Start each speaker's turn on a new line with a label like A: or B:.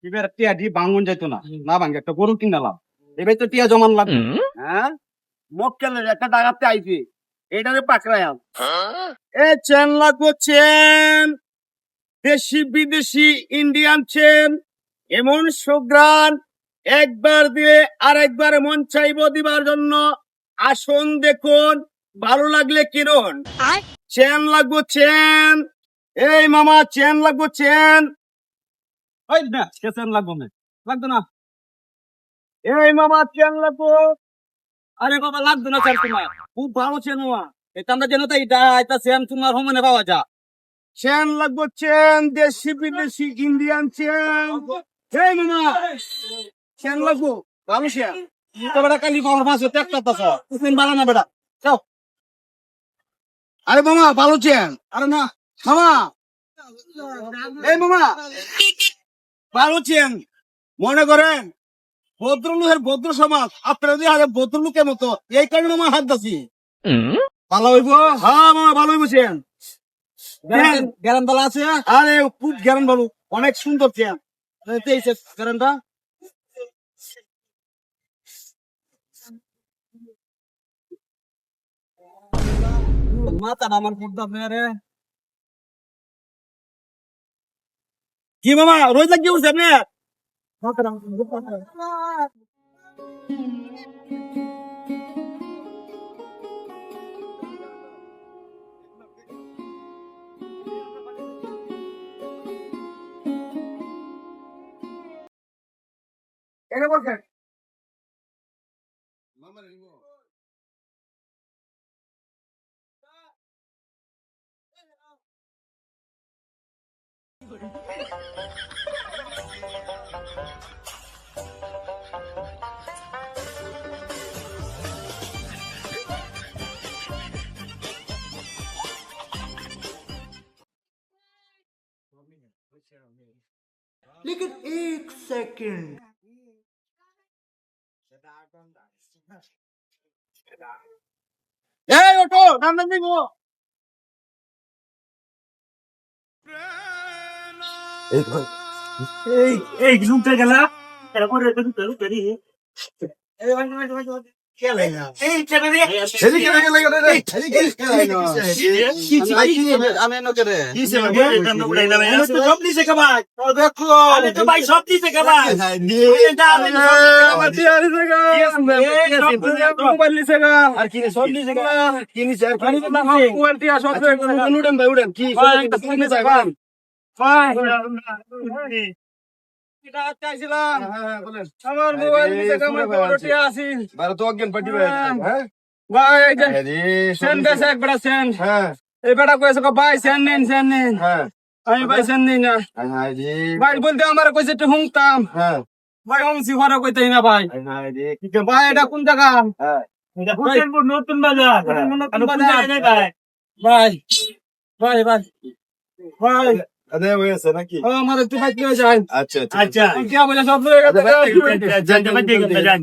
A: এবার টিয়া ডি ভাঙন যাইতো না না ভাঙে একটা গরু কিনালাম এবার তো টিয়া জমান লাগবে।
B: হ্যাঁ মক্কেলের একটা ডাকাতে আইছি এটারে পাকড়ায়াম এ চেন লাগবো চেন দেশি বিদেশি ইন্ডিয়ান চেন এমন সুগ্রান একবার দিয়ে আরেকবার মন চাইবো দিবার জন্য আসুন দেখুন ভালো লাগলে কিনুন চেন লাগবো চেন এই মামা চেন লাগবো চেন
A: ওই না কেসেন লাগবো না লাগতো না।
B: এই মামা চেন লাগবো
A: আরে বাবা লাগতো না স্যার তোমার খুব ভালো চেনোয়া এটা আমরা জানো তো এটা এটা সেম তোমার হোমনে পাওয়া যা।
B: চেন লাগবো চেন দেশি বিদেশি ইন্ডিয়ান চেন এই মামা চেন লাগবো ভালো চেন
A: তো বেটা কালি পাওয়ার মাছ হতে একটা তাছ তুমি বালা না বেটা যাও।
B: আরে মামা ভালো চেন
A: আরে না
B: মামা এই মামা ভালো চেন মনে করেন ভদ্রলোকের ভদ্র সমাজ আপনারা যদি আগে ভদ্রলোকের মতো এই কারণে মামা হাত দাসি
A: ভালো হইব
B: হ্যাঁ মামা ভালো বুঝছেন
A: গ্যারান বালা আছে।
B: আরে খুব জ্ঞান ভালো অনেক সুন্দর চেন
A: তেইছে গ্যারানটা মাথা আমার পড়তা মেরে
B: কি মামা রোজ লাগিয়ে উঠছে আপনি এটা বলছেন
C: लेकिन एक सेकंड
B: এই ওটো নাম নাম দিব
A: এই এই ঘুমতে গেলা তারপরে তো পেরি
B: এই ভাই ভাই ভাই খেলে না
A: এই চেনে রে
B: এদিকে লাগে লাগে রে এদিকে খেলে না
A: আমি এনো করে
B: কিসে ভাই
A: তো সব দিছে কামাই
B: দেখো
A: আরে তো ভাই সব দিছে কামাই
B: মোবাইল নিছে গা
A: আর কি সব দিছে কামাই
B: কি নিছে আর
A: পানি তো না
B: কোয়ালিটি সব উড়েন ভাই উড়েন কি
A: ভাই একটা ফোন নিছে ভাই ভাই
B: এটা চাইছিলাম আমার মোবাইল নিছে গা আমার কোয়ালিটি আছে
A: বারো তো অজ্ঞান পার্টি ভাই হ্যাঁ
B: ভাই এই যে
A: আরে
B: সেন দেশে এক বড় সেন
A: হ্যাঁ
B: এই বেটা কইছে ভাই সেন নেন
A: হ্যাঁ
B: আমি ভাই সেন নেই না
A: হাই রে
B: ভাই বলতে আমার কইছে একটু হুংতাম
A: হ্যাঁ
B: ভাই হুংছি হরে কইতেই না ভাই
A: হাই রে
B: ভাই এটা কোন জায়গা
A: হ্যাঁ
B: এটা হোসেনপুর নতুন বাজার নতুন বাজার
A: ভাই
B: ভাই ভাই ভাই ভাই
A: আরে হয়েছে নাকি
B: ও আমার একটু ভাই কি হয়ে যায়
A: আচ্ছা
B: আচ্ছা কি বলে সব হয়ে গেছে
A: জান জান